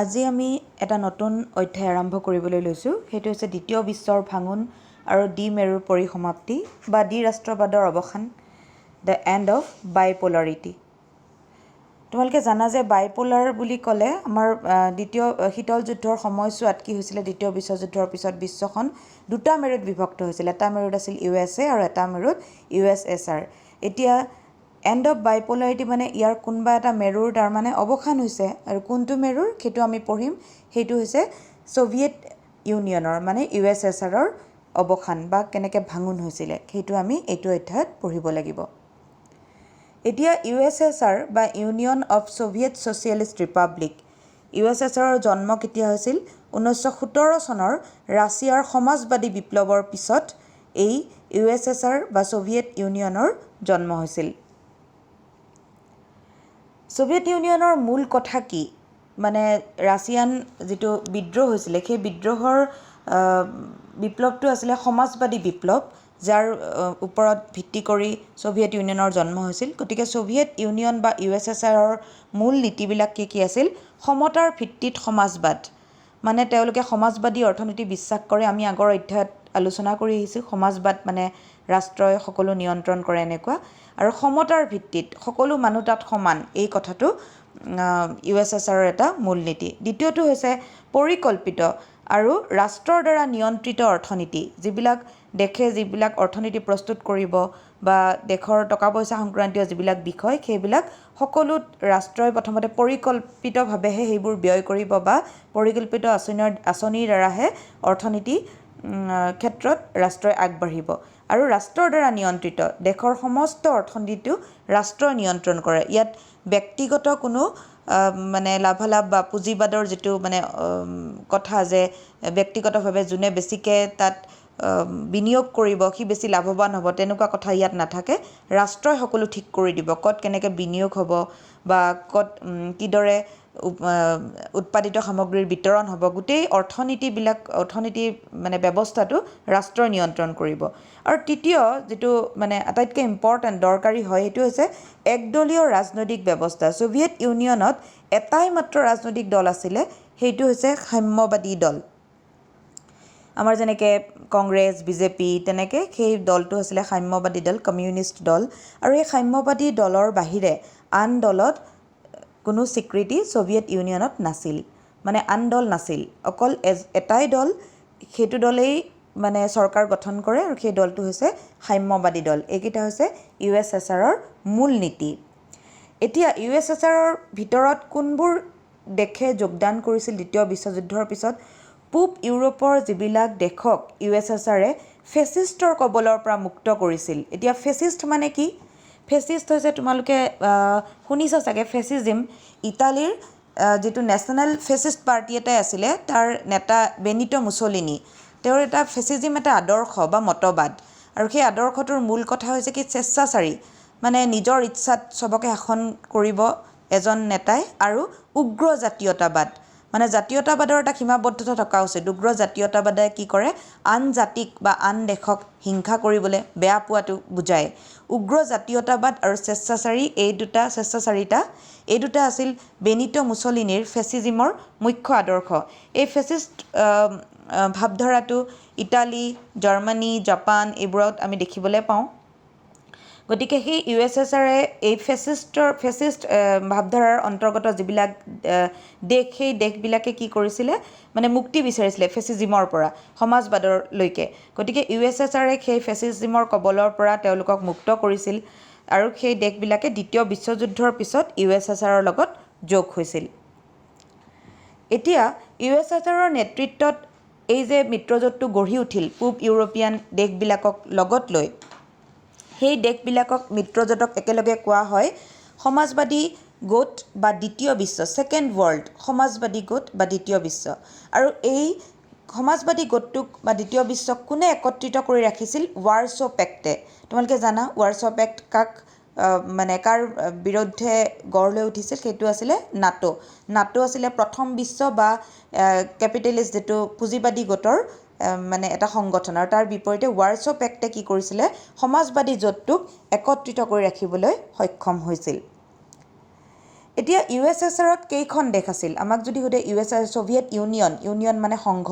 আজি আমি এটা নতুন অধ্যায় আৰম্ভ কৰিবলৈ লৈছোঁ। সেইটো হৈছে দ্বিতীয় বিশ্বৰ ভাঙোন আৰু ডি মেৰুৰ পৰিসমাপ্তি বা ডি ৰাষ্ট্ৰবাদৰ অৱসান, দ্য এণ্ড অফ বাইপোলাৰিটি। তোমালোকে জানা যে বাইপোলাৰ বুলি ক'লে আমাৰ দ্বিতীয় শীতল যুদ্ধৰ সময়ছোৱাত কি হৈছিলে, দ্বিতীয় বিশ্বযুদ্ধৰ পিছত বিশ্বখন দুটা মেৰুত বিভক্ত হৈছিল। এটা মেৰুত আছিল USA আৰু এটা মেৰুত USSR। এতিয়া এণ্ড অফ বাইপোলাৰিটি মানে ইয়াৰ কোনোবা এটা মেৰুৰ তাৰমানে অৱসান হৈছে, আৰু কোনটো মেৰুৰ সেইটো আমি পঢ়িম। সেইটো হৈছে ছ'ভিয়েট ইউনিয়নৰ মানে USSRৰ অৱসান বা কেনেকৈ ভাঙোন হৈছিলে, সেইটো আমি এইটো অধ্যায়ত পঢ়িব লাগিব। এতিয়া USSR বা union of Soviet Socialist Republic, USSRৰ জন্ম কেতিয়া হৈছিল? 1917 চনৰ ৰাছিয়াৰ সমাজবাদী বিপ্লৱৰ পিছত এই USSR বা ছ'ভিয়েট ইউনিয়নৰ জন্ম হৈছিল। ছ'ভিয়েট ইউনিয়নৰ মূল কথা কি? মানে ৰাছিয়ান যিটো বিদ্ৰোহ হৈছিলে, সেই বিদ্ৰোহৰ বিপ্লৱটো আছিলে সমাজবাদী বিপ্লৱ, যাৰ ওপৰত ভিত্তি কৰি ছ'ভিয়েট ইউনিয়নৰ জন্ম হৈছিল। গতিকে ছ'ভিয়েট ইউনিয়ন বা USSRৰ মূল নীতিবিলাক কি কি আছিল? সমতাৰ ভিত্তিত সমাজবাদ, মানে তেওঁলোকে সমাজবাদী অৰ্থনীতি বিশ্বাস কৰে। আমি আগৰ অধ্যায়ত আলোচনা কৰি আহিছোঁ, সমাজবাদ মানে ৰাষ্ট্ৰই সকলো নিয়ন্ত্ৰণ কৰে এনেকুৱা, আৰু সমতাৰ ভিত্তিত সকলো মানুহ তাত সমান, এই কথাটো USSRৰ এটা মূল নীতি। দ্বিতীয়টো হৈছে পৰিকল্পিত আৰু ৰাষ্ট্ৰৰ দ্বাৰা নিয়ন্ত্ৰিত অৰ্থনীতি। যিবিলাক দেশে যিবিলাক অৰ্থনীতি প্ৰস্তুত কৰিব বা দেশৰ টকা পইচা সংক্ৰান্তীয় যিবিলাক বিষয়, সেইবিলাক সকলো ৰাষ্ট্ৰই প্ৰথমতে পৰিকল্পিতভাৱেহে সেইবোৰ ব্যয় কৰিব বা পৰিকল্পিত আঁচনিৰ দ্বাৰাহে অৰ্থনীতি ক্ষেত্ৰত ৰাষ্ট্ৰই আগবাঢ়িব। আৰু ৰাষ্ট্ৰৰ দ্বাৰা নিয়ন্ত্ৰিত দেশৰ সমস্ত অৰ্থনীতিটো ৰাষ্ট্ৰই নিয়ন্ত্ৰণ কৰে। ইয়াত ব্যক্তিগত কোনো মানে লাভালাভ বা পুঁজিবাদৰ যিটো মানে কথা, যে ব্যক্তিগতভাৱে যোনে বেছিকৈ তাত বিনিয়োগ কৰিব সি বেছি লাভৱান হ'ব, তেনেকুৱা কথা ইয়াত নাথাকে। ৰাষ্ট্ৰই সকলো ঠিক কৰি দিব, ক'ত কেনেকৈ বিনিয়োগ হ'ব বা ক'ত কিদৰে উৎপাদিত সামগ্ৰীৰ বিতৰণ হ'ব, গোটেই অৰ্থনীতি মানে ব্যৱস্থাটো ৰাষ্ট্ৰই নিয়ন্ত্ৰণ কৰিব। আৰু তৃতীয় যিটো মানে আটাইতকৈ ইম্পৰ্টেণ্ট দৰকাৰী হয়, সেইটো হৈছে একদলীয় ৰাজনৈতিক ব্যৱস্থা। ছ'ভিয়েট ইউনিয়নত এটাই মাত্ৰ ৰাজনৈতিক দল আছিলে, সেইটো হৈছে সাম্যবাদী দল। আমাৰ যেনেকৈ কংগ্ৰেছ, BJP, তেনেকৈ সেই দলটো আছিলে সাম্যবাদী দল, কমিউনিষ্ট দল। আৰু এই সাম্যবাদী দলৰ বাহিৰে আন দলত কোনো স্বীকৃতি ছ'ভিয়েট ইউনিয়নত নাছিল, মানে আন দল নাছিল, অকল এটাই দল। সেইটো দলেই মানে চৰকাৰ গঠন কৰে, আৰু সেই দলটো হৈছে সাম্যবাদী দল। এইকেইটা হৈছে USSRৰ মূল নীতি। এতিয়া USSRৰ ভিতৰত কোনবোৰ দেশে যোগদান কৰিছিল দ্বিতীয় বিশ্বযুদ্ধৰ পিছত? পূব ইউৰোপৰ যিবিলাক দেশক USSRে ফেচিষ্টৰ কবলৰ পৰা মুক্ত কৰিছিল। এতিয়া ফেচিষ্ট মানে কি? ফেচিষ্ট হৈছে, তোমালোকে শুনিছা চাগে, ফেচিজিম। ইটালীৰ যিটো নেশ্যনেল ফেচিষ্ট পাৰ্টি এটাই আছিলে, তাৰ নেতা বেনিটো মুছলিনী, তেওঁৰ এটা ফেচিজিম এটা আদৰ্শ বা মতবাদ। আৰু সেই আদৰ্শটোৰ মূল কথা হৈছে কি? স্বেচ্ছাচাৰী, মানে নিজৰ ইচ্ছাত চবকে শাসন কৰিব এজন নেতাই, আৰু উগ্ৰ জাতীয়তাবাদ, মানে জাতীয়তাবাদৰ এটা সীমাবদ্ধতা থকা উচিত। উগ্ৰ জাতীয়তাবাদে কি কৰে? আন জাতিক বা আন দেশক হিংসা কৰিবলৈ, বেয়া পোৱাটো বুজায়। উগ্ৰ জাতীয়তাবাদ আৰু স্বেচ্ছাচাৰিতা এই দুটা আছিল বেনিটো মুছলিনীৰ ফেচিজিমৰ মুখ্য আদৰ্শ। এই ফেচিষ্ট ভাৱধাৰাটো ইটালী, জাৰ্মানী, জাপান এইবোৰত আমি দেখিবলৈ পাওঁ। গতিকে সেই USSRে এই ফেচিষ্ট ভাৱধাৰাৰ অন্তৰ্গত যিবিলাক দেশ, সেই দেশবিলাকে কি কৰিছিলে? মানে মুক্তি বিচাৰিছিলে ফেচিজিমৰ পৰা সমাজবাদলৈকে। গতিকে USSRে সেই ফেচিজিমৰ কবলৰ পৰা তেওঁলোকক মুক্ত কৰিছিল, আৰু সেই দেশবিলাকে দ্বিতীয় বিশ্বযুদ্ধৰ পিছত USSRৰ লগত যোগ হৈছিল। এতিয়া USSRৰ নেতৃত্বত এই যে মিত্ৰজোঁটটো গঢ়ি উঠিল পূব ইউৰোপীয়ান দেশবিলাকক লগত লৈ, সেই দেশবিলাকক মিত্ৰজোঁটক একেলগে কোৱা হয় সমাজবাদী গোট বা দ্বিতীয় বিশ্ব, ছেকেণ্ড ৱৰ্ল্ড সমাজবাদী গোট বা দ্বিতীয় বিশ্ব। আৰু এই সমাজবাদী গোটটোক বা দ্বিতীয় বিশ্বক কোনে একত্ৰিত কৰি ৰাখিছিল? ৱাৰছ' পেক্টে। তোমালোকে জানা ৱাৰছ' পেক্ট মানে কাৰ বিৰুদ্ধে গঢ় লৈ উঠিছিল? সেইটো আছিলে নাটো। নাটো আছিলে প্ৰথম বিশ্ব বা কেপিটেলিষ্ট যিটো পুঁজিবাদী গোটৰ মানে এটা সংগঠন, আৰু তাৰ বিপৰীতে ৱাৰছ' পেক্টে কি কৰিছিলে? সমাজবাদী জোঁটটোক একত্ৰিত কৰি ৰাখিবলৈ সক্ষম হৈছিল। এতিয়া USSRত কেইখন দেশ আছিল আমাক যদি সোধে ছ'ভিয়েট ইউনিয়ন মানে সংঘ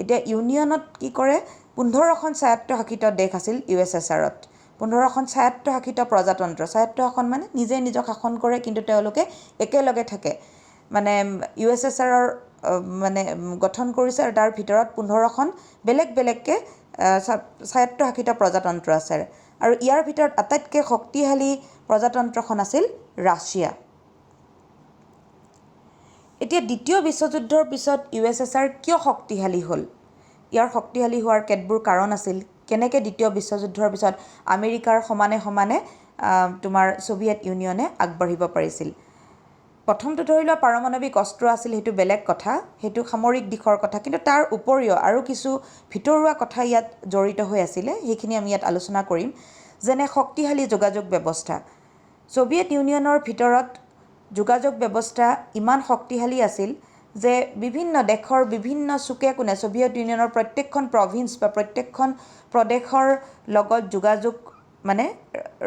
এতিয়া ইউনিয়নত কি কৰে 15খন স্বায়ত্তশাসিত দেশ আছিল USSRত 15খন স্বায়ত্তশাসিত প্ৰজাতন্ত্ৰ স্বায়ত্ত শাসন মানে নিজে নিজক শাসন কৰে কিন্তু তেওঁলোকে একেলগে থাকে মানে USSRৰ মানে গঠন কৰিছে আৰু তাৰ ভিতৰত 15খন বেলেগ বেলেগকৈ স্বায়ত্তশাসিত প্ৰজাতন্ত্ৰ আছে আৰু ইয়াৰ ভিতৰত আটাইতকৈ শক্তিশালী প্ৰজাতন্ত্ৰখন আছিল ৰাছিয়া এতিয়া দ্বিতীয় বিশ্বযুদ্ধৰ পিছত USSR কিয় শক্তিশালী হ'ল ইয়াৰ শক্তিশালী হোৱাৰ কেতবোৰ কাৰণ আছিল কেনেকৈ দ্বিতীয় বিশ্বযুদ্ধৰ পিছত আমেৰিকাৰ সমানে সমানে তোমাৰ ছ'ভিয়েট ইউনিয়নে আগবাঢ়িব পাৰিছিল প্ৰথমটো ধৰি লোৱা পাৰমাণৱিক অস্ত্ৰ আছিল সেইটো বেলেগ কথা সেইটো সামৰিক দিশৰ কথা কিন্তু তাৰ উপৰিও আৰু কিছু ভিতৰুৱা কথা ইয়াত জড়িত হৈ আছিলে সেইখিনি আমি ইয়াত আলোচনা কৰিম যেনে শক্তিশালী যোগাযোগ ব্যৱস্থা ছ'ভিয়েট ইউনিয়নৰ ভিতৰত যোগাযোগ ব্যৱস্থা ইমান শক্তিশালী আছিল যে বিভিন্ন দেশৰ বিভিন্ন চুকে কোণে ছ'ভিয়েট ইউনিয়নৰ প্ৰত্যেকখন প্ৰভিন্স বা প্ৰত্যেকখন প্ৰদেশৰ লগত যোগাযোগ মানে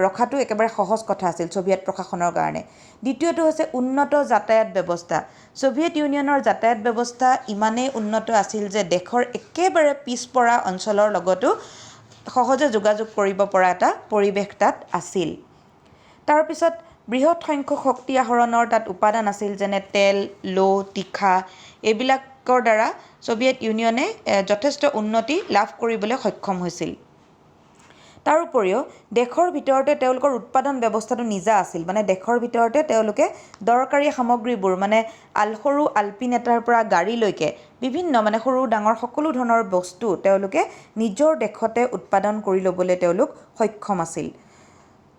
ৰখাটো একেবাৰে সহজ কথা আছিল ছ'ভিয়েট প্ৰশাসনৰ কাৰণে দ্বিতীয়টো হৈছে উন্নত যাতায়াত ব্যৱস্থা ছ'ভিয়েট ইউনিয়নৰ যাতায়াত ব্যৱস্থা ইমানেই উন্নত আছিল যে দেশৰ একেবাৰে পিছপৰা অঞ্চলৰ লগতো সহজে যোগাযোগ কৰিব পৰা এটা পৰিৱেশ তাত আছিল তাৰপিছত বৃহৎ সংখ্যক শক্তি আহৰণৰ তাত উপাদান আছিল যেনে তেল লৌ তীখা এইবিলাকৰ দ্বাৰা ছ'ভিয়েট ইউনিয়নে যথেষ্ট উন্নতি লাভ কৰিবলৈ সক্ষম হৈছিল তাৰ উপৰিও দেশৰ ভিতৰতে তেওঁলোকৰ উৎপাদন ব্যৱস্থাটো নিজা আছিল মানে দেশৰ ভিতৰতে তেওঁলোকে দৰকাৰী সামগ্ৰীবোৰ মানে সৰু আলপিন এটাৰ পৰা গাড়ীলৈকে বিভিন্ন মানে সৰু ডাঙৰ সকলো ধৰণৰ বস্তু তেওঁলোকে নিজৰ দেশতে উৎপাদন কৰি ল'বলৈ তেওঁলোক সক্ষম আছিল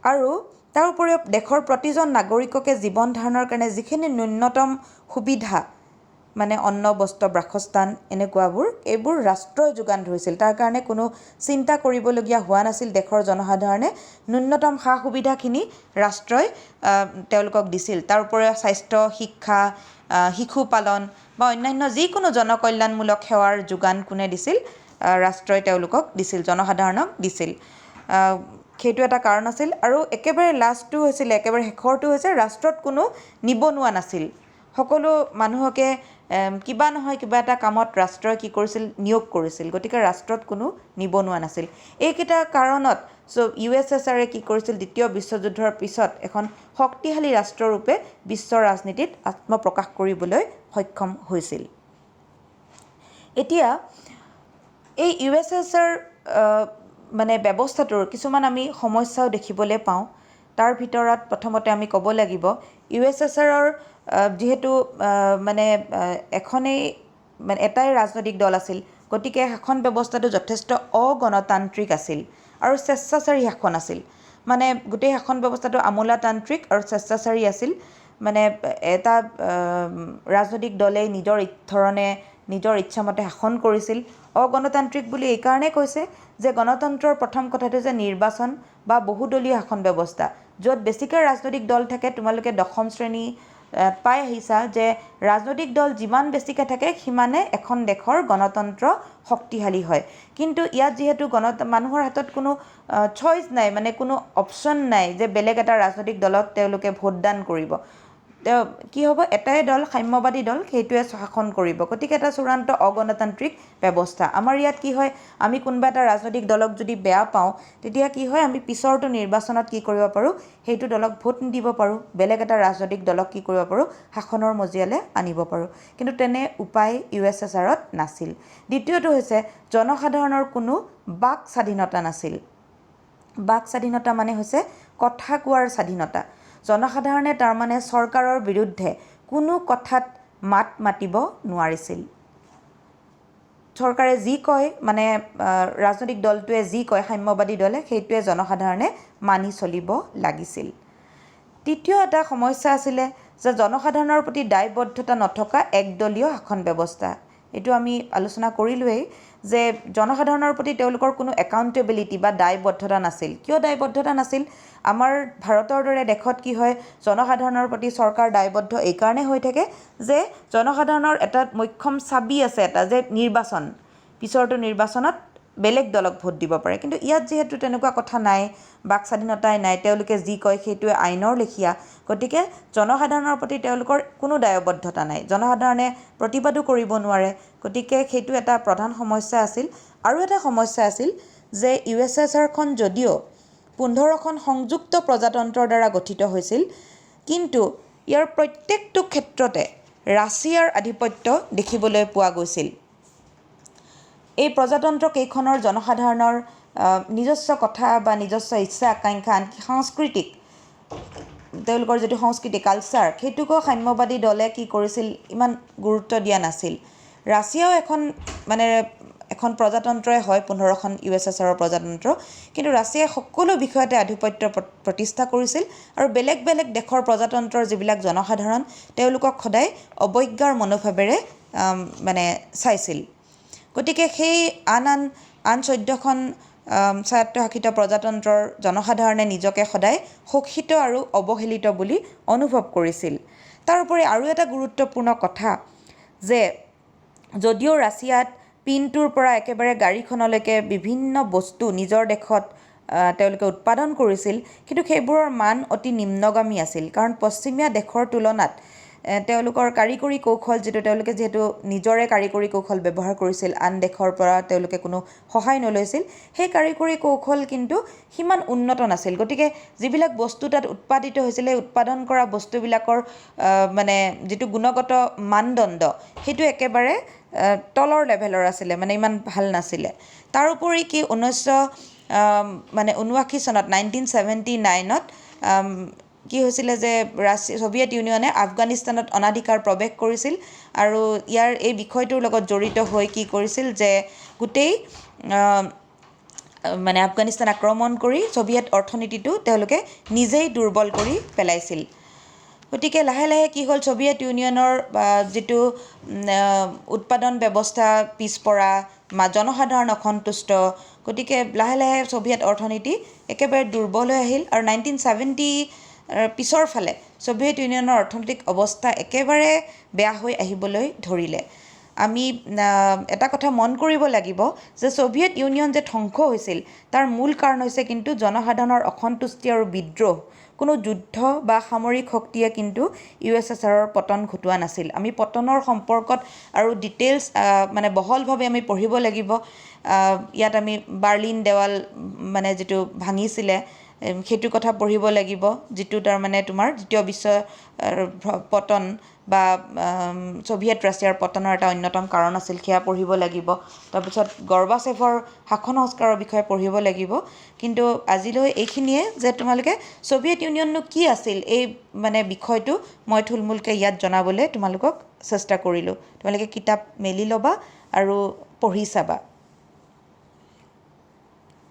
আৰু তাৰ উপৰিও দেশৰ প্ৰতিজন নাগৰিককে জীৱন ধাৰণৰ কাৰণে যিখিনি ন্যূনতম সুবিধা মানে অন্ন বস্ত্ৰ বাসস্থান এনেকুৱাবোৰ এইবোৰ ৰাষ্ট্ৰই যোগান ধৰিছিল তাৰ কাৰণে কোনো চিন্তা কৰিবলগীয়া হোৱা নাছিল দেশৰ জনসাধাৰণে ন্যূনতম সা সুবিধাখিনি ৰাষ্ট্ৰই তেওঁলোকক দিছিল তাৰ উপৰিও স্বাস্থ্য শিক্ষা শিশু পালন বা অন্যান্য যিকোনো জনকল্যাণমূলক সেৱাৰ যোগান কোনে দিছিল ৰাষ্ট্ৰই তেওঁলোকক দিছিল জনসাধাৰণক দিছিল সেইটো এটা কাৰণ আছিল আৰু একেবাৰে লাষ্টটো হৈছিল একেবাৰে শেষৰটো হৈছে ৰাষ্ট্ৰত কোনো নিবনুৱা নাছিল সকলো মানুহকে কিবা নহয় কিবা এটা কামত ৰাষ্ট্ৰই কি কৰিছিল নিয়োগ কৰিছিল গতিকে ৰাষ্ট্ৰত কোনো নিবনুৱা নাছিল এইকেইটা কাৰণত USSRে কি কৰিছিল দ্বিতীয় বিশ্বযুদ্ধৰ পিছত এখন শক্তিশালী ৰাষ্ট্ৰৰূপে বিশ্ব ৰাজনীতিত আত্মপ্ৰকাশ কৰিবলৈ সক্ষম হৈছিল এতিয়া এই USSR মানে ব্যৱস্থাটোৰ কিছুমান আমি সমস্যাও দেখিবলৈ পাওঁ তাৰ ভিতৰত প্ৰথমতে আমি ক'ব লাগিব USSRৰ যিহেতু মানে এখনেই মানে এটাই ৰাজনৈতিক দল আছিল গতিকে শাসন ব্যৱস্থাটো যথেষ্ট অগণতান্ত্ৰিক আছিল আৰু স্বেচ্ছাচাৰী শাসন আছিল মানে গোটেই শাসন ব্যৱস্থাটো আমোলাতান্ত্ৰিক আৰু স্বেচ্ছাচাৰী আছিল মানে এটা ৰাজনৈতিক দলে নিজৰ ধৰণে নিজৰ ইচ্ছামতে শাসন কৰিছিল অগণতান্ত্ৰিক বুলি এই কাৰণে কৈছে যে গণতন্ত্ৰৰ প্ৰথম কথাটো যে নিৰ্বাচন বা বহুদলীয় শাসন ব্যৱস্থা য'ত বেছিকৈ ৰাজনৈতিক দল থাকে তোমালোকে দশম শ্ৰেণী পাই আহিছা যে ৰাজনৈতিক দল যিমান বেছিকৈ থাকে সিমানে এখন দেশৰ গণতন্ত্ৰ শক্তিশালী হয় কিন্তু ইয়াত যিহেতু মানুহৰ হাতত কোনো চইচ নাই মানে কোনো অপশ্যন নাই যে বেলেগ এটা ৰাজনৈতিক দলত তেওঁলোকে ভোটদান কৰিব কি হ'ব এটাই দল সাম্যবাদী দল সেইটোৱে শাসন কৰিব গতিকে এটা চূড়ান্ত অগণতান্ত্ৰিক ব্যৱস্থা আমাৰ ইয়াত কি হয় আমি কোনোবা এটা ৰাজনৈতিক দলক যদি বেয়া পাওঁ তেতিয়া কি হয় আমি পিছৰটো নিৰ্বাচনত কি কৰিব পাৰোঁ সেইটো দলক ভোট নিদিব পাৰোঁ বেলেগ এটা ৰাজনৈতিক দলক কি কৰিব পাৰোঁ শাসনৰ মজিয়ালৈ আনিব পাৰোঁ কিন্তু তেনে উপায় USSRত নাছিল দ্বিতীয়টো হৈছে জনসাধাৰণৰ কোনো বাক স্বাধীনতা নাছিল বাক স্বাধীনতা মানে হৈছে কথা কোৱাৰ স্বাধীনতা জনসাধাৰণে তাৰমানে চৰকাৰৰ বিৰুদ্ধে কোনো কথাত মাত মাতিব নোৱাৰিছিল চৰকাৰে যি কয় মানে ৰাজনৈতিক দলটোৱে যি কয় সাম্যবাদী দলে সেইটোৱে জনসাধাৰণে মানি চলিব লাগিছিল তৃতীয় এটা সমস্যা আছিলে যে জনসাধাৰণৰ প্ৰতি দায়বদ্ধতা নথকা একদলীয় শাসন ব্যৱস্থা এইটো আমি আলোচনা কৰিলোৱেই যে জনসাধাৰণৰ প্ৰতি তেওঁলোকৰ কোনো একাউণ্টেবিলিটি বা দায়বদ্ধতা নাছিল কিয় দায়বদ্ধতা নাছিল আমাৰ ভাৰতৰ দৰে দেশত কি হয় জনসাধাৰণৰ প্ৰতি চৰকাৰ দায়বদ্ধ এই কাৰণে হৈ থাকে যে জনসাধাৰণৰ এটা মুখ্যম চাবি আছে এটা যে নিৰ্বাচন পিছৰটো নিৰ্বাচনত বেলেগ দলক ভোট দিব পাৰে। কিন্তু ইয়াত যিহেতু তেনেকুৱা কথা নাই, বাক স্বাধীনতাই নাই, তেওঁলোকে যি কয় সেইটোৱে আইনৰ লেখীয়া, গতিকে জনসাধাৰণৰ প্ৰতি তেওঁলোকৰ কোনো দায়বদ্ধতা নাই, জনসাধাৰণে প্ৰতিবাদো কৰিব নোৱাৰে। গতিকে সেইটো এটা প্ৰধান সমস্যা আছিল। আৰু এটা সমস্যা আছিল যে USSRখন যদিও 15খন সংযুক্ত প্ৰজাতন্ত্ৰৰ দ্বাৰা গঠিত হৈছিল, কিন্তু ইয়াৰ প্ৰত্যেকটো ক্ষেত্ৰতে ৰাছিয়াৰ আধিপত্য দেখিবলৈ পোৱা গৈছিল। এই প্ৰজাতন্ত্ৰ কেইখনৰ জনসাধাৰণৰ নিজস্ব কথা বা নিজস্ব ইচ্ছা আকাংক্ষা, আনকি সাংস্কৃতিক তেওঁলোকৰ যিটো সংস্কৃতি কালচাৰ, সেইটোকো সাম্যবাদী দলে কি কৰিছিল, ইমান গুৰুত্ব দিয়া নাছিল। ৰাছিয়াও এখন প্ৰজাতন্ত্ৰই হয়, 15খন USSRৰ প্ৰজাতন্ত্ৰ, কিন্তু ৰাছিয়াই সকলো বিষয়তে আধিপত্য প্ৰতিষ্ঠা কৰিছিল আৰু বেলেগ বেলেগ দেশৰ প্ৰজাতন্ত্ৰৰ যিবিলাক জনসাধাৰণ তেওঁলোকক সদায় অৱজ্ঞাৰ মনোভাৱেৰে চাইছিল। গতিকে সেই আন 14খন স্বায়ত্তশাসিত প্ৰজাতন্ত্ৰৰ জনসাধাৰণে নিজকে সদায় শোষিত আৰু অৱহেলিত বুলি অনুভৱ কৰিছিল। তাৰোপৰি আৰু এটা গুৰুত্বপূৰ্ণ কথা যে যদিও ৰাছিয়াত পিনটোৰ পৰা একেবাৰে গাড়ীখনলৈকে বিভিন্ন বস্তু নিজৰ দেশত তেওঁলোকে উৎপাদন কৰিছিল, কিন্তু সেইবোৰৰ মান অতি নিম্নগামী আছিল। কাৰণ পশ্চিমীয়া দেশৰ তুলনাত তেওঁলোকৰ কাৰিকৰী কৌশল তেওঁলোকে যিহেতু নিজৰে কাৰিকৰী কৌশল ব্যৱহাৰ কৰিছিল, আন দেশৰ পৰা তেওঁলোকে কোনো সহায় নলৈছিল, সেই কাৰিকৰী কৌশল কিন্তু সিমান উন্নত নাছিল। গতিকে যিবিলাক বস্তু তাত উৎপাদিত হৈছিলে, উৎপাদন কৰা বস্তুবিলাকৰ যিটো গুণগত মানদণ্ড সেইটো একেবাৰে তলৰ লেভেলৰ আছিলে, ইমান ভাল নাছিলে। তাৰোপৰি কি 1979 চনত 1979ত কি হৈছিলে যে ছোভিয়েট ইউনিয়নে আফগানিস্তানত অনাধিকাৰ প্ৰৱেশ কৰিছিল আৰু ইয়াৰ এই বিষয়টোৰ লগত জড়িত হৈ কি কৰিছিল যে গোটেই আফগানিস্তান আক্ৰমণ কৰি ছোভিয়েট অৰ্থনীতিটো তেওঁলোকে নিজেই দুৰ্বল কৰি পেলাইছিল। গতিকে লাহে লাহে কি হ'ল, ছোভিয়েট ইউনিয়নৰ যিটো উৎপাদন ব্যৱস্থা পিছপৰা, জনসাধাৰণ অসন্তুষ্ট, গতিকে লাহে লাহে ছোভিয়েট অৰ্থনীতি একেবাৰে দুৰ্বল হৈ আহিল আৰু 1970 পিছৰ ফালে ছোভিয়েট ইউনিয়নৰ অৰ্থনৈতিক অৱস্থা একেবাৰে বেয়া হৈ আহিবলৈ ধৰিলে। আমি এটা কথা মন কৰিব লাগিব যে ছোভিয়েট ইউনিয়ন যে ধ্বংস হৈছিল তাৰ মূল কাৰণ হৈছে কিন্তু জনসাধাৰণৰ অসন্তুষ্টি আৰু বিদ্ৰোহ। কোনো যুদ্ধ বা সামৰিক শক্তিয়ে কিন্তু USSRৰ পতন ঘটোৱা নাছিল। আমি পতনৰ সম্পৰ্কত আৰু ডিটেইলছ বহলভাৱে আমি পঢ়িব লাগিব। ইয়াত আমি বাৰ্লিন দেৱাল যিটো ভাঙিছিলে সেইটো কথা পঢ়িব লাগিব, যিটো তোমাৰ দ্বিতীয় বিশ্ব পতন বা ছোভিয়েট ৰাছিয়াৰ পতনৰ এটা অন্যতম কাৰণ আছিল, সেয়া পঢ়িব লাগিব। তাৰপিছত গৰ্বাচেভৰ শাসন সংস্কাৰৰ বিষয়ে পঢ়িব লাগিব। কিন্তু আজিলৈ এইখিনিয়ে যে তোমালোকে ছোভিয়েট ইউনিয়ননো কি আছিল এই বিষয়টো মই থুলমূলকৈ ইয়াত জনাবলৈ তোমালোকক চেষ্টা কৰিলোঁ। তোমালোকে কিতাপ মেলি ল'বা আৰু পঢ়ি চাবা।